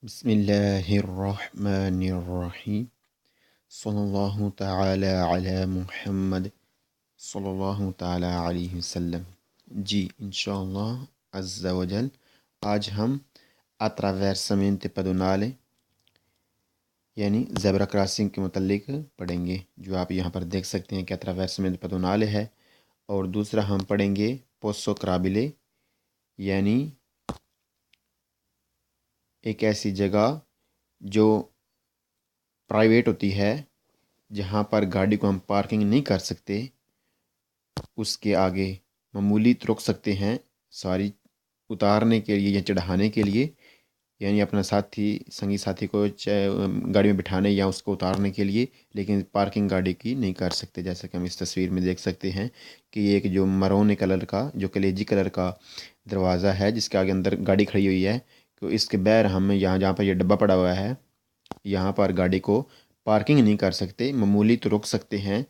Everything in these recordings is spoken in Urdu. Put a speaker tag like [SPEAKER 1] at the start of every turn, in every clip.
[SPEAKER 1] بسم اللہ الرحمن الرحیم صلی اللہ تعالی علی محمد صلی اللہ تعالی علیہ وسلم۔ جی انشاءاللہ عز و جل آج ہم attraversamento pedonale یعنی زیبرا کراسنگ کے متعلق پڑھیں گے، جو آپ یہاں پر دیکھ سکتے ہیں کہ attraversamento pedonale ہے، اور دوسرا ہم پڑھیں گے posso crabile یعنی ایک ایسی جگہ جو پرائیویٹ ہوتی ہے، جہاں پر گاڑی کو ہم پارکنگ نہیں کر سکتے، اس کے آگے معمولی رک سکتے ہیں سواری اتارنے کے لیے یا چڑھانے کے لیے، یعنی اپنا سنگی ساتھی کو گاڑی میں بٹھانے یا اس کو اتارنے کے لیے، لیکن پارکنگ گاڑی کی نہیں کر سکتے۔ جیسا کہ ہم اس تصویر میں دیکھ سکتے ہیں کہ یہ ایک جو مرون کلر کا، جو کلیجی کلر کا دروازہ ہے، جس کے آگے اندر گاڑی کھڑی ہوئی ہے، تو اس کے باہر ہم یہاں جہاں پر یہ ڈبہ پڑا ہوا ہے، یہاں پر گاڑی کو پارکنگ نہیں کر سکتے، معمولی تو رک سکتے ہیں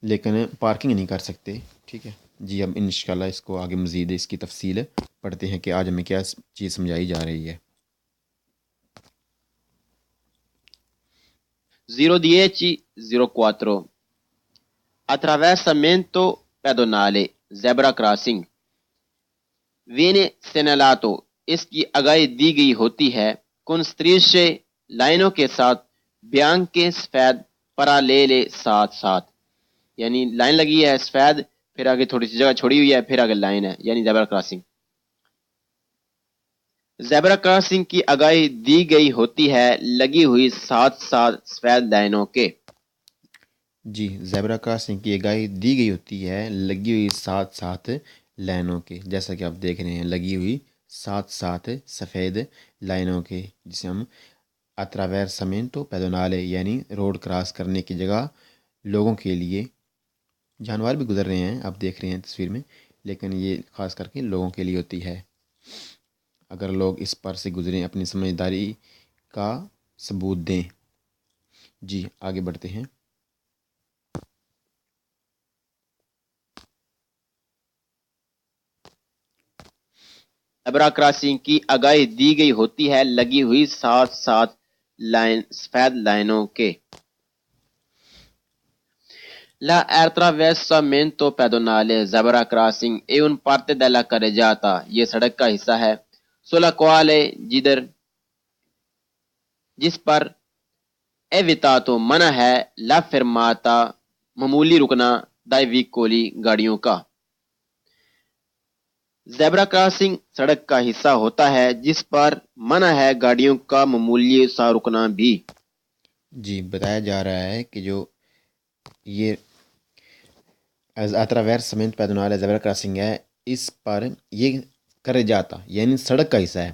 [SPEAKER 1] لیکن پارکنگ نہیں کر سکتے۔ ٹھیک ہے جی، اب انشاءاللہ اس کو آگے مزید اس کی تفصیل پڑھتے ہیں کہ آج ہمیں کیا چیز سمجھائی جا رہی ہے۔
[SPEAKER 2] 010-04 Attraversamento pedonale زیبرا کراسنگ وینے سینالاتو اس کی آگاہی دی گئی ہوتی ہے کن strisce لائنوں کے ساتھ bianche سفید parallele ساتھ ساتھ، یعنی لائن لگی ہے سفید، پھر آگے تھوڑی سی جگہ چھوڑی ہوئی ہے، پھر آگے لائن ہے، یعنی زیبرا کراسنگ۔ زیبرا کراسنگ کی آگاہی دی گئی ہوتی ہے لگی ہوئی ساتھ ساتھ سفید لائنوں کے۔
[SPEAKER 1] جی، زیبرا کراسنگ کی آگاہی دی گئی ہوتی ہے لگی ہوئی ساتھ ساتھ لائنوں کے، جیسا کہ آپ دیکھ رہے ہیں لگی ہوئی ساتھ ساتھ سفید لائنوں کے، جسے ہم attraversamento pedonale یعنی روڈ کراس کرنے کی جگہ لوگوں کے لیے، جانور بھی گزر رہے ہیں آپ دیکھ رہے ہیں تصویر میں، لیکن یہ خاص کر کے لوگوں کے لیے ہوتی ہے۔ اگر لوگ اس پر سے گزریں اپنی سمجھداری کا ثبوت دیں۔ جی آگے بڑھتے ہیں۔
[SPEAKER 2] زیبرا کراسنگ کی آگاہی دی گئی ہوتی ہے لگی ہوئی ساتھ ساتھ سفید لائنوں کے۔ L'attraversamento pedonale zebra crossing è un parte della carreggiata، یہ سڑک کا حصہ ہے، sulla quale جس پر evitato منع ہے la fermata معمولی رکنا dai veicoli گاڑیوں کا۔ زیبرا کراسنگ سڑک کا حصہ ہوتا ہے جس پر منع ہے گاڑیوں کا معمولی سا رکنا بھی۔
[SPEAKER 1] جی بتایا جا رہا ہے کہ جو یہ attraversamento pedonale زیبرا کراسنگ ہے، اس پر یہ کرے جاتا یعنی سڑک کا حصہ ہے،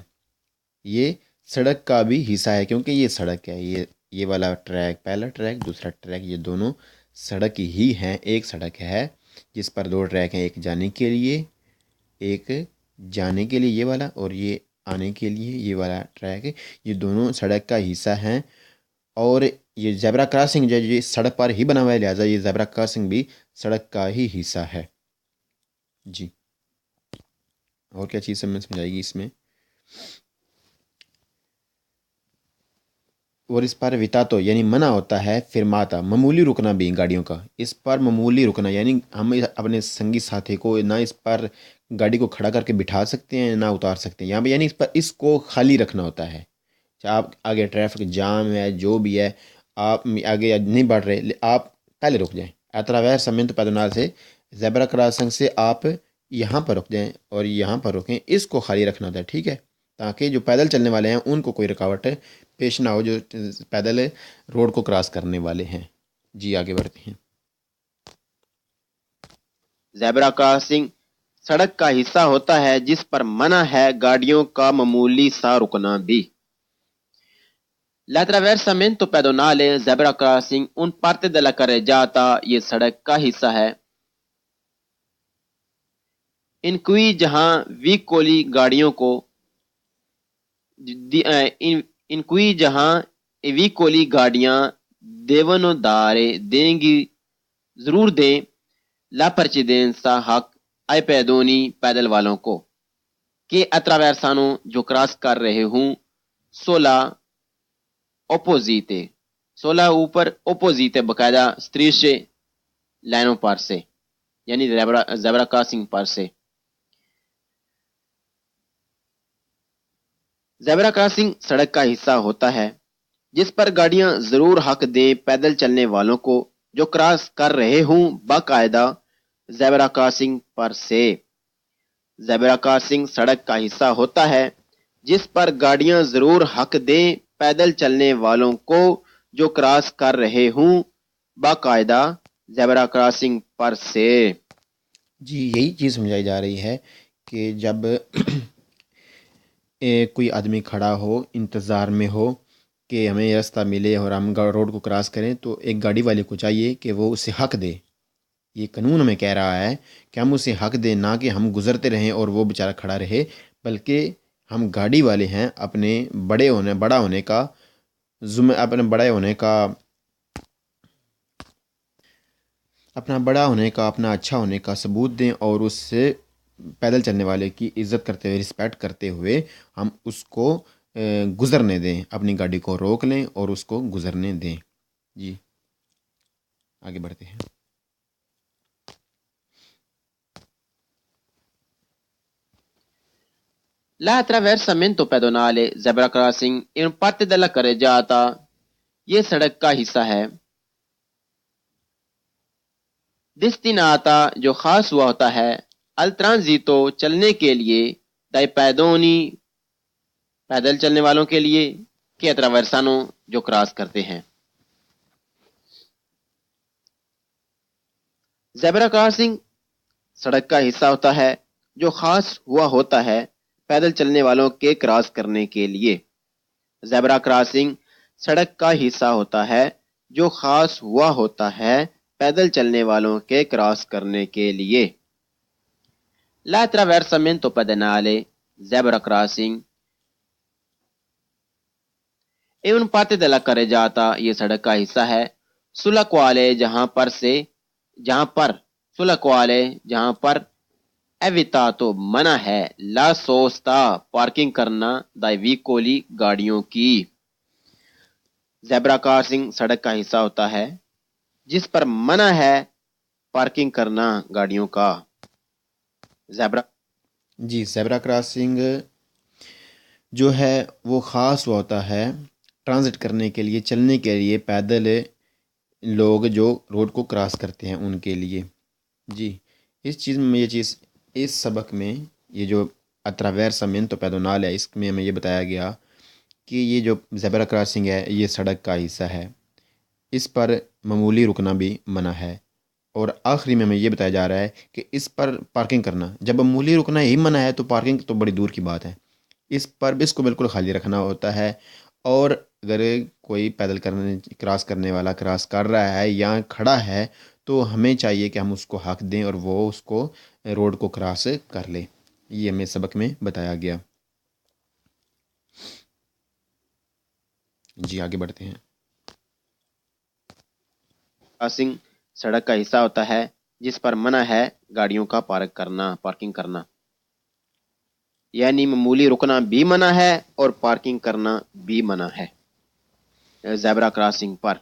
[SPEAKER 1] یہ سڑک کا بھی حصہ ہے کیونکہ یہ سڑک ہے، یہ والا ٹریک، پہلا ٹریک دوسرا ٹریک، یہ دونوں سڑک ہی ہیں، ایک سڑک ہے جس پر دو ٹریک ہیں، ایک جانے کے لیے یہ والا، اور یہ آنے کے لیے یہ والا ٹریک، یہ دونوں سڑک کا حصہ ہیں، اور یہ زیبرا کراسنگ جو یہ سڑک پر ہی بنا ہوا ہے، لہٰذا یہ زیبرا کراسنگ بھی سڑک کا ہی حصہ ہے۔ جی اور کیا چیز سمجھائے گی اس میں؟ اور اس پر وتاتو یعنی منع ہوتا ہے، فرماتا معمولی رکنا بھی گاڑیوں کا، اس پر معمولی رکنا یعنی ہم اپنے سنگی ساتھی کو نہ اس پر گاڑی کو کھڑا کر کے بٹھا سکتے ہیں نہ اتار سکتے ہیں، یہاں پہ یعنی اس کو خالی رکھنا ہوتا ہے۔ آپ آگے ٹریفک جام ہے جو بھی ہے، آپ آگے نہیں بڑھ رہے، آپ پہلے رک جائیں، attraversamento pedonale سے زیبرا کراسنگ سے آپ یہاں پر رک جائیں اور یہاں پر رکیں، اس کو خالی رکھنا ہوتا ہے، ٹھیک ہے، تاکہ جو پیدل چلنے والے ہیں ان کو کوئی رکاوٹ پیش نہ ہو، جو پیدل روڈ کو کراس کرنے والے ہیں۔ جی آگے بڑھتے ہیں۔
[SPEAKER 2] زیبرا کراسنگ سڑک کا حصہ ہوتا ہے جس پر منع ہے گاڑیوں کا معمولی سا رکنا بھی۔ L'attraversamento pedonale zebra crossing un parte della carreggiata، یہ سڑک کا حصہ ہے ان کوئی جہاں ویکولی گاڑیوں کو ان کوئی جہاں ویکولی گاڑیاں دیونو دارے دیں گی، ضرور دیں، لا پرچیدنسا حق آئے پیدونی پیدل والوں کو، کہ اتراویرسانو جو کراس کر رہے ہوں، sola opposite, sola اوپر opposite باقاعدہ strisce لائنوں پر سے یعنی زیبرا کراسنگ پر سے. زیبرا کراسنگ سڑک کا حصہ ہوتا ہے جس پر گاڑیاں ضرور حق دیں پیدل چلنے والوں کو جو کراس کر رہے ہوں باقاعدہ زیبرا کراسنگ پر سے. زیبرا کراسنگ سڑک کا حصہ ہوتا ہے جس پر گاڑیاں ضرور حق دیں پیدل چلنے والوں کو جو کراس کر رہے ہوں باقاعدہ زیبرا کراسنگ پر سے.
[SPEAKER 1] جی یہی چیز سمجھائی جا رہی ہے کہ جب کوئی آدمی کھڑا ہو انتظار میں ہو کہ ہمیں یہ راستہ ملے اور ہم روڈ کو کراس کریں تو ایک گاڑی والے کو چاہیے کہ وہ اسے حق دے. یہ قانون ہمیں کہہ رہا ہے کہ ہم اسے حق دیں، نہ کہ ہم گزرتے رہیں اور وہ بیچارہ کھڑا رہے، بلکہ ہم گاڑی والے ہیں اپنے بڑا ہونے کا اپنا بڑا ہونے کا اپنا اچھا ہونے کا ثبوت دیں اور اس سے پیدل چلنے والے کی عزت کرتے ہوئے رسپیکٹ کرتے ہوئے ہم اس کو گزرنے دیں، اپنی گاڑی کو روک لیں اور اس کو گزرنے دیں. جی آگے بڑھتے ہیں.
[SPEAKER 2] La attraversamento pedonale zebra crossing in parte della carreggiata یہ سڑک کا حصہ ہے. destinata جو خاص ہوا ہوتا ہے al transito چلنے کے لیے dai pedoni پیدل چلنے والوں کے لیے che attraversano جو کراس کرتے ہیں. زیبرا کراسنگ سڑک کا حصہ ہوتا ہے جو خاص ہوا ہوتا ہے پیدل چلنے والوں کے کراس کرنے کے لیے. زیبرا کراسنگ سڑک کا حصہ ہوتا ہے جو خاص ہوا ہوتا ہے پیدل چلنے والوں کے کراس کرنے کے لیے. l'attraversamento pedonale zebra crossing è un parte della carreggiata یہ سڑک کا حصہ ہے sulla quale جہاں پر evitato منع ہے la sosta پارکنگ کرنا dai veicoli گاڑیوں کی. زیبرا کراسنگ سڑک کا حصہ ہوتا ہے جس پر منع ہے پارکنگ کرنا گاڑیوں کا.
[SPEAKER 1] زیبرا کراسنگ جو ہے وہ خاص ہوا ہوتا ہے ٹرانزٹ کرنے کے لیے، چلنے کے لیے، پیدل لوگ جو روڈ کو کراس کرتے ہیں ان کے لیے. جی اس سبق میں یہ جو attraversamento pedonale ہے اس میں ہمیں یہ بتایا گیا کہ یہ جو زیبرا کراسنگ ہے یہ سڑک کا حصہ ہے، اس پر معمولی رکنا بھی منع ہے. اور آخری میں ہمیں یہ بتایا جا رہا ہے کہ اس پر پارکنگ کرنا، جب معمولی رکنا ہی منع ہے تو پارکنگ تو بڑی دور کی بات ہے. اس کو بالکل خالی رکھنا ہوتا ہے، اور اگر کوئی پیدل کراس کرنے والا کراس کر رہا ہے یا کھڑا ہے تو ہمیں چاہیے کہ ہم اس کو حق دیں اور وہ اس کو روڈ کو کراس کر لے. یہ ہمیں سبق میں بتایا گیا. جی آگے بڑھتے ہیں.
[SPEAKER 2] کراسنگ سڑک کا حصہ ہوتا ہے جس پر منع ہے گاڑیوں کا پارکنگ کرنا، یعنی معمولی رکنا بھی منع ہے اور پارکنگ کرنا بھی منع ہے زیبرا کراسنگ پر.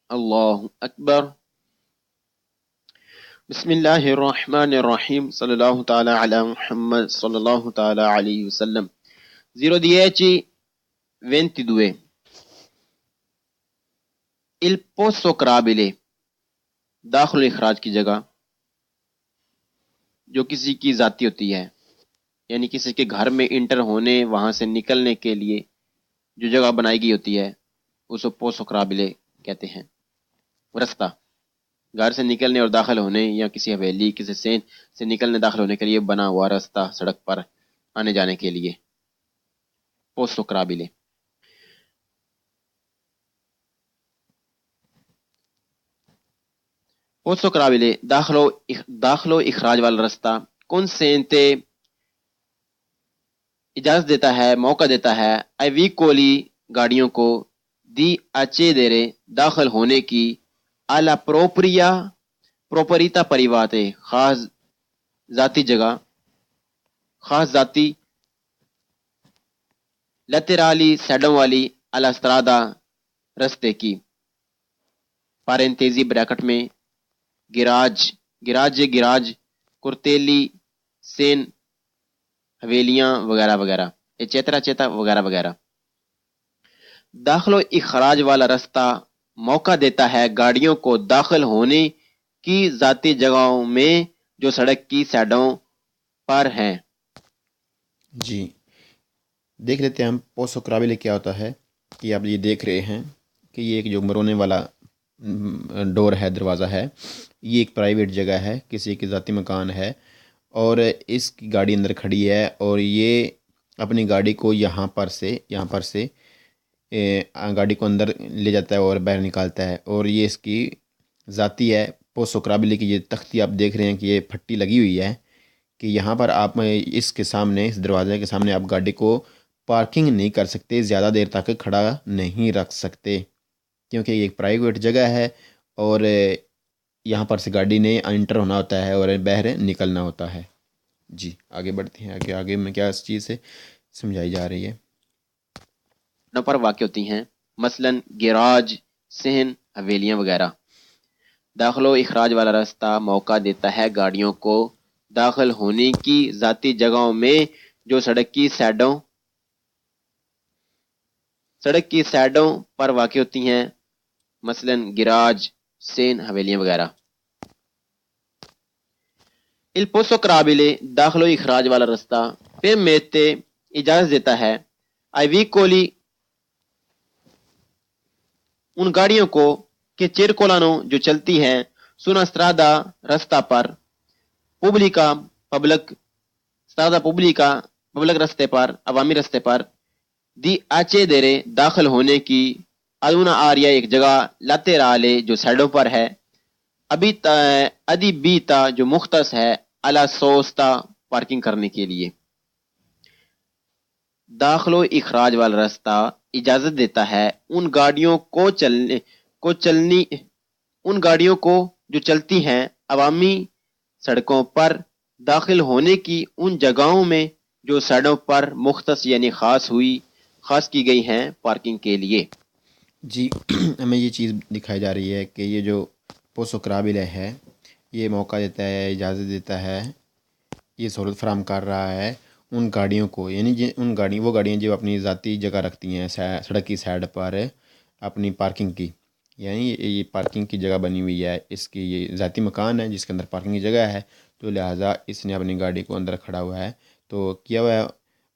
[SPEAKER 2] اللہ اکبر. بسم اللہ الرحمن الرحیم صلی اللہ تعالی علی محمد صلی اللہ تعالی علیہ وسلم. 0:10:22 il posto crabile داخل و اخراج کی جگہ جو کسی کی ذاتی ہوتی ہے، یعنی کسی کے گھر میں انٹر ہونے وہاں سے نکلنے کے لیے جو جگہ بنائی گئی ہوتی ہے اس کو پوسو کرابلے کہتے ہیں. رستہ گھر سے نکلنے اور داخل ہونے یا کسی حویلی کسی سین سے نکلنے داخل ہونے کے لیے بنا ہوا راستہ، سڑک پر آنے جانے کے لیے پوسو کرابلے. پوسو کرابلے داخل و اخراج والا راستہ کنسینتے اجازت دیتا ہے، موقع دیتا ہے اے ویکولی گاڑیوں کو دی اچے دیرے داخل ہونے کی الا پروپریتا پریواتے خاص ذاتی laterali سیڈوں والی alla strada رستے کی، پارنتیزی بریکٹ میں گراج، گراج، کرتیلی، سین، حویلیاں وغیرہ وغیرہ، چیتا وغیرہ وغیرہ۔ داخل و اخراج والا رستہ موقع دیتا ہے گاڑیوں کو داخل ہونے کی ذاتی جگہوں میں جو سڑک کی سائڈوں پر ہیں۔
[SPEAKER 1] جی دیکھ لیتے ہیں ہم پوسو قابل کیا ہوتا ہے کہ آپ یہ دیکھ رہے ہیں کہ یہ ایک جو مرونے والا ڈور ہے، دروازہ ہے، یہ ایک پرائیویٹ جگہ ہے، کسی کی ذاتی مکان ہے، اور اس کی گاڑی اندر کھڑی ہے اور یہ اپنی گاڑی کو یہاں پر سے گاڑی کو اندر لے جاتا ہے اور باہر نکالتا ہے، اور یہ اس کی ذاتی ہے۔ پوسو قابل کی یہ تختی آپ دیکھ رہے ہیں کہ یہ پھٹی لگی ہوئی ہے کہ یہاں پر آپ اس کے سامنے، اس دروازے کے سامنے آپ گاڑی کو پارکنگ نہیں کر سکتے، زیادہ دیر تک کھڑا نہیں رکھ سکتے، کیونکہ یہ ایک پرائیویٹ جگہ ہے اور یہاں پر سے گاڑی نے انٹر ہونا ہوتا ہے اور باہر نکلنا ہوتا ہے۔ جی آگے بڑھتے ہیں، آگے میں کیا اس چیز سے سمجھائی جا رہی ہے۔
[SPEAKER 2] پر واقع ہوتی ہیں، مثلا گیراج، صحن، حویلیاں وغیرہ۔ داخل و اخراج والا راستہ موقع دیتا ہے گاڑیوں کو داخل ہونے کی ذاتی جگہوں میں جو سڑک کی سائڈوں پر واقع ہوتی ہیں، مثلا گراج، صحن، حویلیاں وغیرہ۔ Il posto crabile داخل و اخراج والا راستہ permette اجازت دیتا ہے ai veicoli ان گاڑیوں کو کہ چیرکولانو جو چلتی ہیں سونا استرادا رستہ پر پبلکا پبلک رستے پر، عوامی رستے پر دی آچے دیرے داخل ہونے کی ادونا آریا ایک جگہ لاتے رالے جو سائڈوں پر ہے، ادی بیتا جو مختص ہے الا سوستا پارکنگ کرنے کے لیے۔ داخل و اخراج والا راستہ اجازت دیتا ہے ان گاڑیوں کو جو چلتی ہیں عوامی سڑکوں پر داخل ہونے کی ان جگہوں میں جو سائڈوں پر مختص یعنی خاص کی گئی ہیں پارکنگ کے لیے۔
[SPEAKER 1] جی ہمیں یہ چیز دکھائی جا رہی ہے کہ یہ جو پوسو قابل ہے یہ موقع دیتا ہے، اجازت دیتا ہے، یہ سہولت فراہم کر رہا ہے ان گاڑیوں کو، یعنی وہ گاڑیاں جو اپنی ذاتی جگہ رکھتی ہیں سڑک کی سائڈ پر اپنی پارکنگ کی، یعنی یہ پارکنگ کی جگہ بنی ہوئی ہے، اس کی یہ ذاتی مکان ہے جس کے اندر پارکنگ کی جگہ ہے، تو لہٰذا اس نے اپنی گاڑی کو اندر کھڑا ہوا ہے تو کیا ہوا ہے،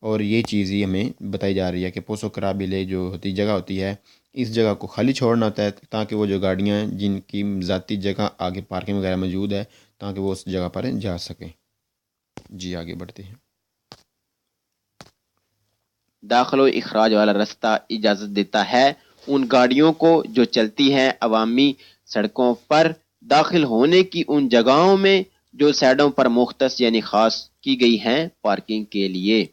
[SPEAKER 1] اور یہ چیز ہی ہمیں بتائی جا رہی ہے کہ پوسو قابل جو جگہ ہوتی ہے اس جگہ کو خالی چھوڑنا ہوتا ہے تاکہ وہ جو گاڑیاں جن کی ذاتی جگہ آگے پارکنگ وغیرہ موجود ہے تاکہ وہ اس جگہ پر جا سکیں۔ جی آگے بڑھتے ہیں۔
[SPEAKER 2] داخل و اخراج والا راستہ اجازت دیتا ہے ان گاڑیوں کو جو چلتی ہیں عوامی سڑکوں پر داخل ہونے کی ان جگہوں میں جو سائڈوں پر مختص یعنی خاص کی گئی ہیں پارکنگ کے لیے۔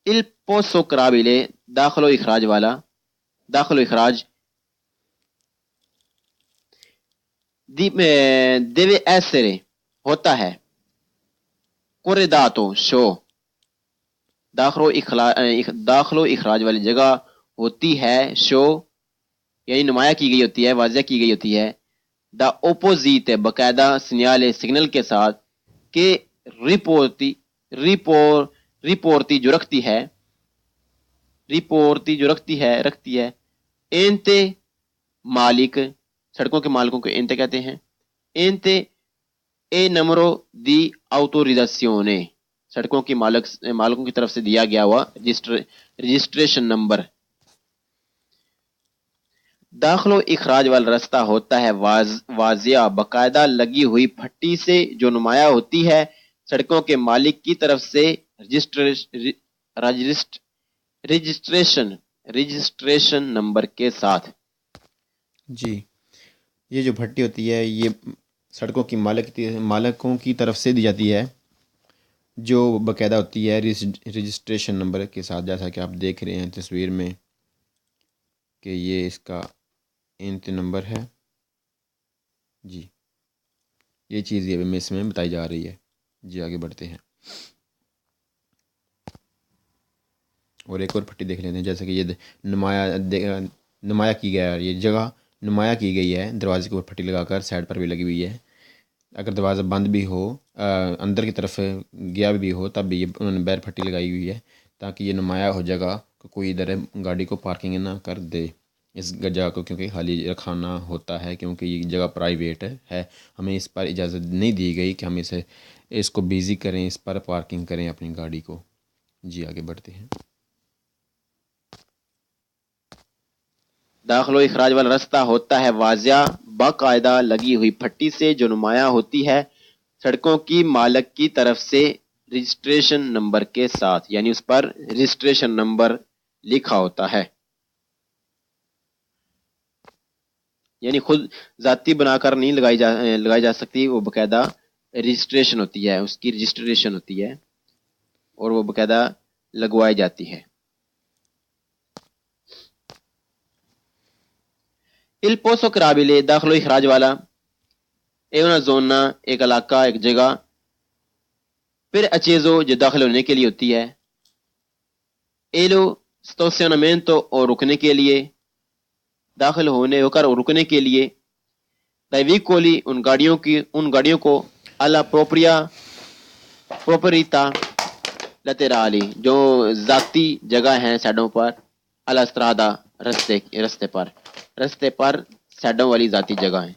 [SPEAKER 2] Il posto crabile داخل و اخراج deve essere ہوتا ہے corredato شو، داخل و اخراج والی جگہ ہوتی ہے شو یعنی نمایاں کی گئی ہوتی ہے، واضح کی گئی ہوتی ہے، دا اپوزیٹ باقاعدہ سگنل کے ساتھ کہ رپورتی جو رکھتی ہے اینتے مالک، سڑکوں کے مالکوں کو اینتے کہتے ہیں، اینتے اے نمبرو دی آٹوریزاسیونے سڑکوں کی مالکوں کی طرف سے دیا گیا ہوا رجسٹریشن نمبر۔ داخل و اخراج والا راستہ ہوتا ہے واضح باقاعدہ لگی ہوئی پھٹی سے جو نمایاں ہوتی ہے سڑکوں کے مالک کی طرف سے رجسٹریشن نمبر کے ساتھ۔
[SPEAKER 1] جی یہ جو پھٹی ہوتی ہے یہ سڑکوں کی مالکوں کی طرف سے دی جاتی ہے جو باقاعدہ ہوتی ہے رجسٹریشن نمبر کے ساتھ، جیسا کہ آپ دیکھ رہے ہیں تصویر میں کہ یہ اس کا انت نمبر ہے۔ جی یہ چیز یہ اس میں بتائی جا رہی ہے۔ جی آگے بڑھتے ہیں۔ اور ایک اور پٹی دیکھ لیتے ہیں، جیسے کہ یہ نمایاں کی گیا ہے، یہ جگہ نمایاں کی گئی ہے دروازے کے اوپر پٹی لگا کر، سائڈ پر بھی لگی ہوئی ہے۔ اگر دروازہ بند بھی ہو، اندر کی طرف گیا بھی ہو، تب بھی یہ انہوں نے باہر پٹی لگائی ہوئی ہے تاکہ یہ نمایاں ہو جگہ کہ کوئی ادھر گاڑی کو پارکنگ نہ کر دے اس جگہ کو، کیونکہ خالی رکھانا ہوتا ہے، کیونکہ یہ جگہ پرائیویٹ ہے، ہمیں اس پر اجازت نہیں دی گئی کہ ہم اس کو بیزی کریں، اس پر پارکنگ کریں اپنی گاڑی کو۔ جی آگے بڑھتے ہیں۔
[SPEAKER 2] داخل و اخراج والا راستہ ہوتا ہے واضح باقاعدہ لگی ہوئی پٹی سے جو نمایاں ہوتی ہے سڑکوں کی مالک کی طرف سے رجسٹریشن نمبر کے ساتھ، یعنی اس پر رجسٹریشن نمبر لکھا ہوتا ہے، یعنی خود ذاتی بنا کر نہیں لگائی جا سکتی، وہ باقاعدہ رجسٹریشن ہوتی ہے، اس کی رجسٹریشن ہوتی ہے اور وہ باقاعدہ لگوائی جاتی ہے۔ Il posto crabile داخل و اخراج والا è una zona ایک علاقہ، ایک جگہ per acceso جو داخل ہونے کے لیے ہوتی ہے، e lo ستاسیونامنٹو اور رکنے کے لیے، داخل ہونے ہو کر اور رکنے کے لیے، dai veicoli ان گاڑیوں کو alla proprietà laterali جو ذاتی جگہ ہیں سائڈوں پر، alla strada رستے پر سائڈوں والی ذاتی جگہ ہیں۔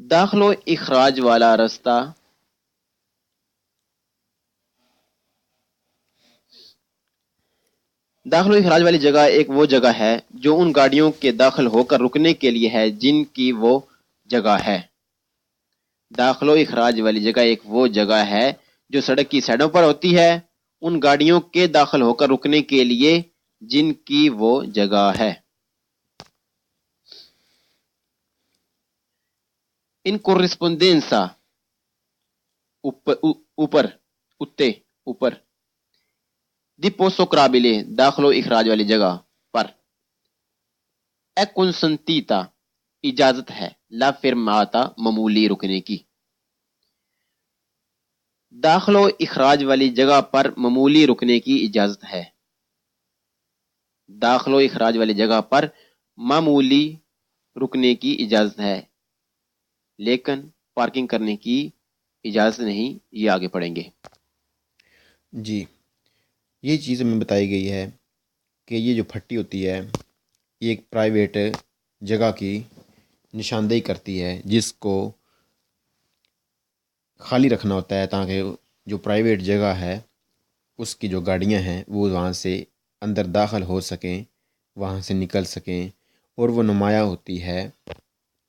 [SPEAKER 2] داخل و اخراج والا راستہ داخل و اخراج والی جگہ ایک وہ جگہ ہے جو ان گاڑیوں کے داخل ہو کر رکنے کے لیے ہے جن کی وہ جگہ ہے۔ داخل و اخراج والی جگہ ایک وہ جگہ ہے جو سڑک کی سائڈوں پر ہوتی ہے ان گاڑیوں کے داخل ہو کر رکنے کے لیے جن کی وہ جگہ ہے۔ ان corrispondenza اوپر دی posto crabile داخل و اخراج والی جگہ پر è consentita اجازت ہے لا fermata معمولی رکنے کی۔ داخل و اخراج والی جگہ پر معمولی رکنے کی اجازت ہے۔ داخل و اخراج والی جگہ پر معمولی رکنے کی اجازت ہے لیکن پارکنگ کرنے کی اجازت نہیں، یہ آگے پڑھیں گے۔
[SPEAKER 1] جی یہ چیز ہمیں بتائی گئی ہے کہ یہ جو پھٹی ہوتی ہے یہ ایک پرائیویٹ جگہ کی نشاندہی کرتی ہے جس کو خالی رکھنا ہوتا ہے تاکہ جو پرائیویٹ جگہ ہے اس کی جو گاڑیاں ہیں وہ وہاں سے اندر داخل ہو سکیں، وہاں سے نکل سکیں، اور وہ نمایاں ہوتی ہے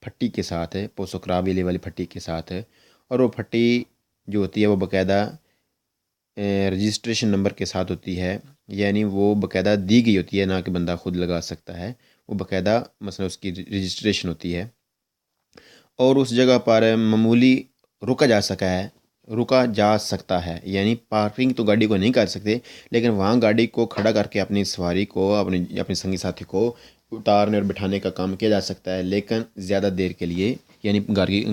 [SPEAKER 1] پھٹی کے ساتھ، پوسو کرابیلے والی پھٹی کے ساتھ، اور وہ پھٹی جو ہوتی ہے وہ باقاعدہ رجسٹریشن نمبر کے ساتھ ہوتی ہے، یعنی وہ باقاعدہ دی گئی ہوتی ہے، نہ کہ بندہ خود لگا سکتا ہے، وہ باقاعدہ مثلا اس کی رجسٹریشن ہوتی ہے، اور اس جگہ پر معمولی رکا جا سکتا ہے، یعنی پارکنگ تو گاڑی کو نہیں کر سکتے لیکن وہاں گاڑی کو کھڑا کر کے اپنی سواری کو، اپنے سنگی ساتھی کو اتارنے اور بٹھانے کا کام کیا جا سکتا ہے، لیکن زیادہ دیر کے لیے یعنی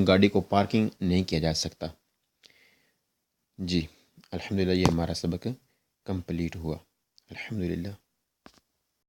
[SPEAKER 1] گاڑی کو پارکنگ نہیں کیا جا سکتا۔ جی الحمدللہ یہ ہمارا سبق کمپلیٹ ہوا، الحمدللہ۔